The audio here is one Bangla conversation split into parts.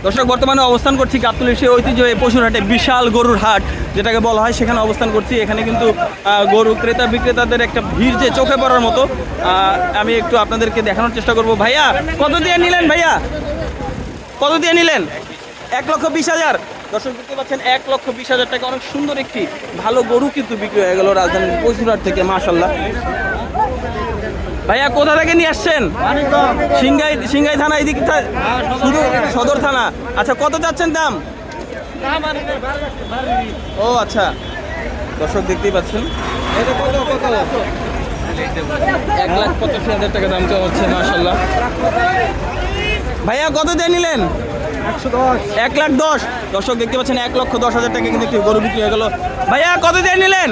দর্শক বর্তমানে অবস্থান করছি গাবতলীর সেই ঐতিহ্যবাহী পশুর হাটে, বিশাল গরুর হাট যেটাকে বলা হয়, সেখানে অবস্থান করছি। এখানে কিন্তু গরু ক্রেতা বিক্রেতাদের একটা ভিড় যে চোখে পড়ার মতো। আমি একটু আপনাদেরকে দেখানোর চেষ্টা করব। ভাইয়া কত দিয়ে নিলেন? ভাইয়া কত দিয়ে নিলেন? 1,20,000। দর্শক দেখতে পাচ্ছেন 1,20,000 টাকা। অনেক সুন্দর একটি ভালো গরু কিন্তু বিক্রি হয়ে গেল রাজধানীর পশুরহাট থেকে, মাশাল্লাহ। ভাইয়া কোথা থেকে নিয়ে আসছেন? সিংগাই থানা, এদিকে শুধু সদর থানা। আচ্ছা, কত যাচ্ছেন দাম? ও আচ্ছা, দর্শক দেখতেই পাচ্ছেন 1,85,000 টাকা দাম চাওয়া হচ্ছে, মাশাল্লাহ। ভাইয়া কত দিয়ে নিলেন? 1,10,000। দর্শক দেখতে পাচ্ছেন 1,10,000 টাকা কিন্তু একটি গরু বিক্রি হয়ে গেল। ভাইয়া কত দিয়ে নিলেন?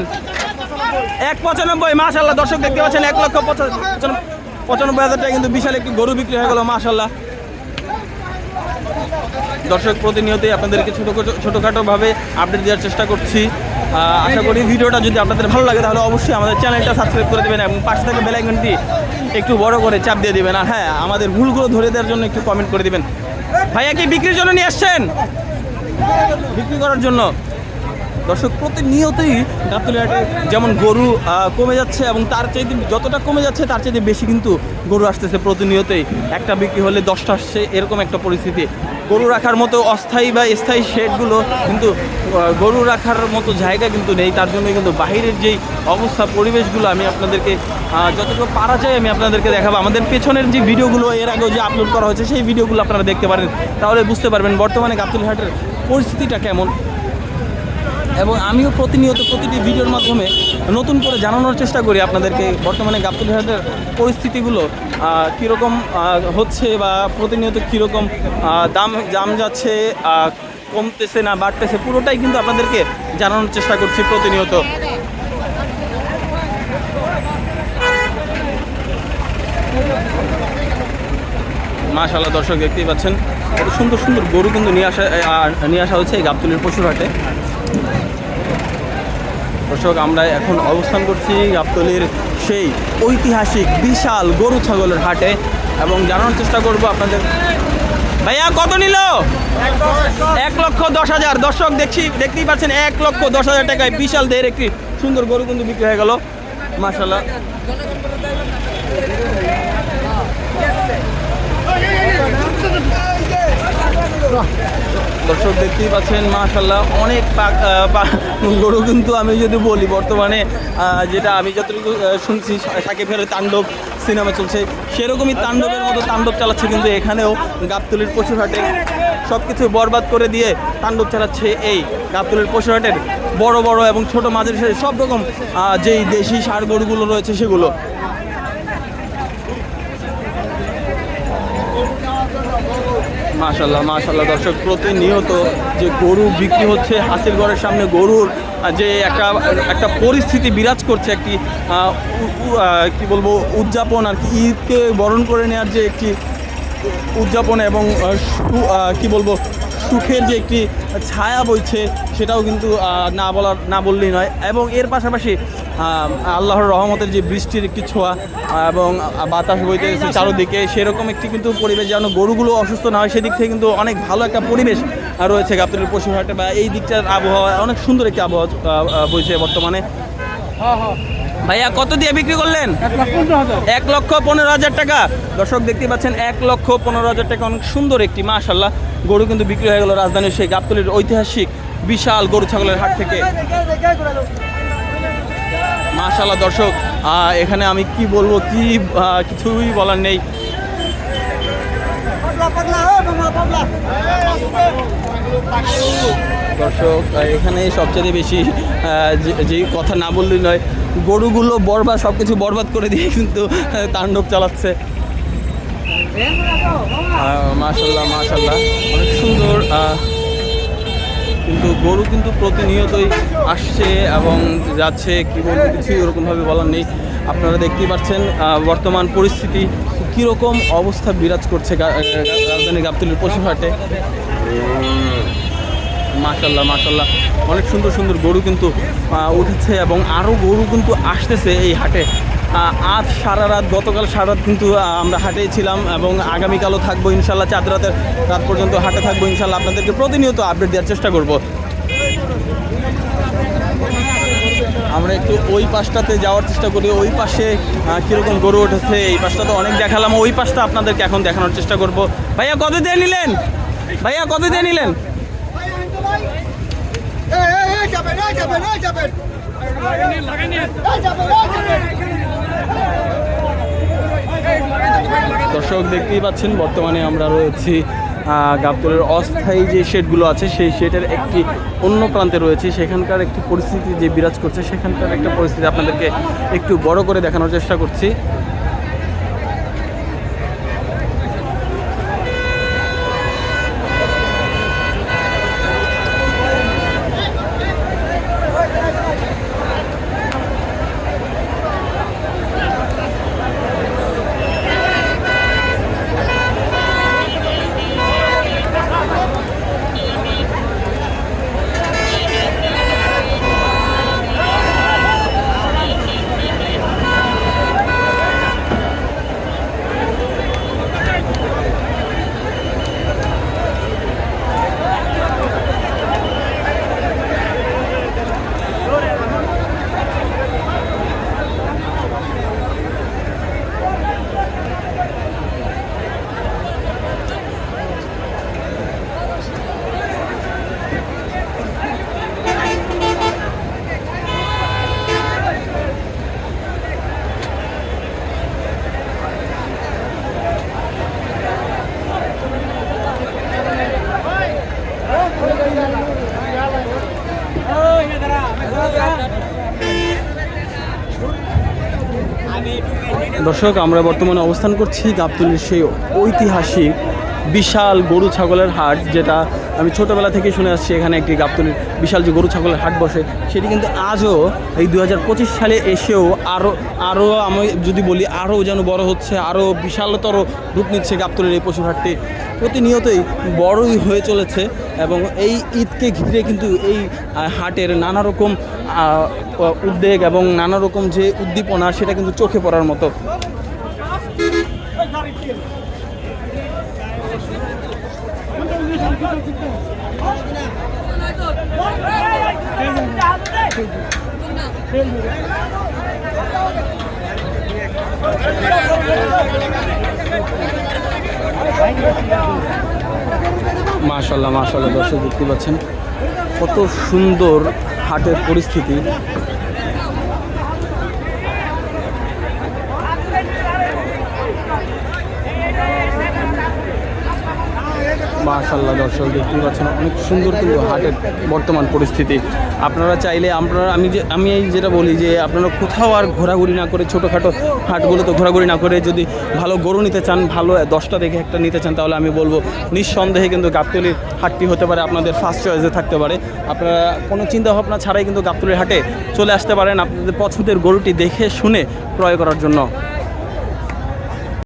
1,95,000, মাশাল্লাহ। দর্শক দেখতে পাচ্ছেন 1,95,000 টাকা কিন্তু বিশাল একটি গরু বিক্রি হয়ে গেল, মাশাল্লাহ। দর্শক প্রতিনিয়তই আপনাদেরকে ছোটোখাটোভাবে আপডেট দেওয়ার চেষ্টা করছি। আশা করি ভিডিওটা যদি আপনাদের ভালো লাগে তাহলে অবশ্যই আমাদের চ্যানেলটা সাবস্ক্রাইব করে দেবেন এবং পাশে থেকে বেল আইকনটি একটু বড় করে চাপ দিয়ে দেবেন। আর হ্যাঁ, আমাদের ভুলগুলো ধরে দেওয়ার জন্য একটু কমেন্ট করে দেবেন। ভাইয়া কি বিক্রির জন্য নিয়ে আসছেন? বিক্রি করার জন্য। দর্শক প্রতিনিয়তই গাবতলী হাটে যেমন গরু কমে যাচ্ছে এবং তার চাইতে যতটা কমে যাচ্ছে তার চাইতে বেশি কিন্তু গরু আসতেছে প্রতিনিয়তই। একটা বিক্রি হলে 10টা আসছে, এরকম একটা পরিস্থিতি। গরু রাখার মতো অস্থায়ী বা স্থায়ী শেডগুলো কিন্তু গরু রাখার মতো জায়গা কিন্তু নেই। তার জন্য কিন্তু বাহিরের যেই অবস্থা, পরিবেশগুলো আমি আপনাদেরকে যতটুকু পারা যায় আমি আপনাদেরকে দেখাবো। আমাদের পেছনের যে ভিডিওগুলো এর আগেও যে আপলোড করা হয়েছে সেই ভিডিওগুলো আপনারা দেখতে পারেন, তাহলে বুঝতে পারবেন বর্তমানে গাবতলী হাটের পরিস্থিতিটা কেমন। এবং আমিও প্রতিনিয়ত প্রতিটি ভিডিওর মাধ্যমে নতুন করে জানানোর চেষ্টা করি আপনাদেরকে বর্তমানে গাবতলী হাটের পরিস্থিতিগুলো কীরকম হচ্ছে বা প্রতিনিয়ত কীরকম দাম যাচ্ছে, কমতেছে না বাড়তেছে, পুরোটাই কিন্তু আপনাদেরকে জানানোর চেষ্টা করছি প্রতিনিয়ত। মাশাআল্লাহ, দর্শক দেখতেই পাচ্ছেন কত সুন্দর সুন্দর গরু কিন্তু নিয়ে আসা হচ্ছে এই গাবতলীর পশুর হাটে। দর্শক আমরা এখন অবস্থান করছি গাবতলীর সেই ঐতিহাসিক বিশাল গরু ছাগলের হাটে এবং জানানোর চেষ্টা করব আপনাদের। ভাইয়া কত নিল? 1,10,000। দর্শক দেখতেই পাচ্ছেন 1,10,000 টাকায় বিশাল দেহের একটি সুন্দর গরু কিন্তু বিক্রি হয়ে গেল, মাশাআল্লাহ। দর্শক দেখতেই পাচ্ছেন মাশাআল্লাহ অনেক গরু কিন্তু আমি যদি বলি বর্তমানে যেটা আমি যতটুকু শুনছি শাকিব খানের তাণ্ডব সিনেমা চলছে, সেরকমই তাণ্ডবের মতো তাণ্ডব চালাচ্ছে কিন্তু এখানেও গাবতলীর পশুর হাটে। সব কিছু বরবাদ করে দিয়ে তাণ্ডব চালাচ্ছে এই গাবতলীর পশুর হাটের বড় বড় এবং ছোট মাঝের সব রকম যেই দেশি ষাঁড় গরুগুলো রয়েছে সেগুলো। মাশাআল্লাহ মাশাআল্লাহ, দর্শক প্রতিনিয়ত যে গরু বিক্রি হচ্ছে, হাসিলগড়ের সামনে গরুর যে একটা পরিস্থিতি বিরাজ করছে, একটি কি বলবো উদযাপন আর কি, ঈদকে বরণ করে নেওয়ার যে একটি উদযাপন এবং কি বলবো সুখের যে একটি ছায়া বইছে, সেটাও কিন্তু না বললেই নয়। এবং এর পাশাপাশি আল্লাহর রহমতের যে বৃষ্টির একটি ছোঁয়া এবং বাতাস বইতেছে চারোদিকে, সেরকম একটি কিন্তু পরিবেশ যেন গরুগুলো অসুস্থ না হয় সেদিক থেকে কিন্তু অনেক ভালো একটা পরিবেশ রয়েছে গাবতলীর পশুর হাটে, বা এই দিকটার আবহাওয়া অনেক সুন্দর একটি আবহাওয়া বইছে বর্তমানে। ভাইয়া কত দিয়ে বিক্রি করলেন? 1,15,000 টাকা। দর্শক দেখতে পাচ্ছেন 1,15,000 টাকা, অনেক সুন্দর একটি মাশাআল্লাহ গরু কিন্তু বিক্রি হয়ে গেল রাজধানীর সেই গাবতলীর ঐতিহাসিক বিশাল গরু ছাগলের হাট থেকে। মাশাআল্লাহ দর্শক, এখানে আমি কি বলবো, কিছুই বলার নেই। দর্শক এখানে সবচেয়ে বেশি যে কথা না বললেই নয়, গরুগুলো সব কিছু বরবাদ করে দিয়ে কিন্তু তাণ্ডব চালাচ্ছে। মাশাআল্লাহ মাশাআল্লাহ, অনেক সুন্দর। কিন্তু গরু কিন্তু প্রতিনিয়তই আসছে এবং যাচ্ছে, কি বলবো কিছুই ওরকমভাবে বলার নেই। আপনারা দেখতেই পাচ্ছেন বর্তমান পরিস্থিতি কীরকম অবস্থা বিরাজ করছে রাজধানী গাবতলীর পশুর হাটে। মাশাআল্লাহ মাশাআল্লাহ, অনেক সুন্দর সুন্দর গরু কিন্তু উঠেছে এবং আরও গরু কিন্তু আসতেছে এই হাটে। আজ সারা রাত, গতকাল সারা রাত কিন্তু আমরা হাটেই ছিলাম এবং আগামীকালও থাকবো ইনশাল্লাহ। চাঁদ রাতের রাত পর্যন্ত হাটে থাকবো ইনশাল্লাহ। আপনাদেরকে প্রতিনিয়ত আপডেট দেওয়ার চেষ্টা করব। আমরা একটু ওই পাশটাতে যাওয়ার চেষ্টা করি, ওই পাশে কীরকম গরু উঠেছে। এই পাশটা তো অনেক দেখালাম, ওই পাশটা আপনাদেরকে এখন দেখানোর চেষ্টা করব। ভাইয়া কত দিয়ে নিলেন? ভাইয়া কত দিয়ে নিলেন? দর্শক দেখতেই পাচ্ছেন বর্তমানে আমরা রয়েছি গাবতলীর অস্থায়ী যে শেডগুলো আছে সেই শেডের একটি অন্য প্রান্তে রয়েছে। সেখানকার একটি পরিস্থিতি যে বিরাজ করছে, সেখানকার একটা পরিস্থিতি আপনাদেরকে একটু বড় করে দেখানোর চেষ্টা করছি। দর্শক আমরা বর্তমানে অবস্থান করছি গাবতলীর সেই ঐতিহাসিক বিশাল গরু ছাগলের হাট, যেটা আমি ছোটোবেলা থেকে শুনে আসছি। এখানে একটি গাবতলীর বিশাল যে গরু ছাগলের হাট বসে, সেটি কিন্তু আজও এই 2025 সালে এসেও আরও আমি যদি বলি আরও যেন বড় হচ্ছে, আরও বিশালতর রূপ নিচ্ছে গাবতলীর এই পশুর হাটটি। প্রতিনিয়তই বড়ই হয়ে চলেছে এবং এই ঈদকে ঘিরে কিন্তু এই হাটের নানা রকম উদ্বেগ এবং নানা রকম যে উদ্দীপনা, সেটা কিন্তু চোখে পড়ার মতো। মাশাআল্লাহ মাশাআল্লাহ, দর্শক দেখতে পাচ্ছেন কত সুন্দর হাটের পরিস্থিতি। মাশাআল্লাহ দর্শক দেখতেই পাচ্ছেন অনেক সুন্দর কিন্তু হাটের বর্তমান পরিস্থিতি। আপনারা চাইলে আমি যেটা বলি যে আপনারা কোথাও আর ঘোরাঘুরি না করে, ছোটোখাটো হাটগুলোতে ঘোরাঘুরি না করে যদি ভালো গরু নিতে চান, ভালো 10টা দেখে একটা নিতে চান, তাহলে আমি বলবো নিঃসন্দেহে কিন্তু গাবতলীর হাটটি হতে পারে আপনাদের ফার্স্ট চয়েসে থাকতে পারে। আপনারা কোনো চিন্তা ভাবনা ছাড়াই কিন্তু গাবতলীর হাটে চলে আসতে পারেন আপনাদের পছন্দের গরুটি দেখে শুনে ক্রয় করার জন্য।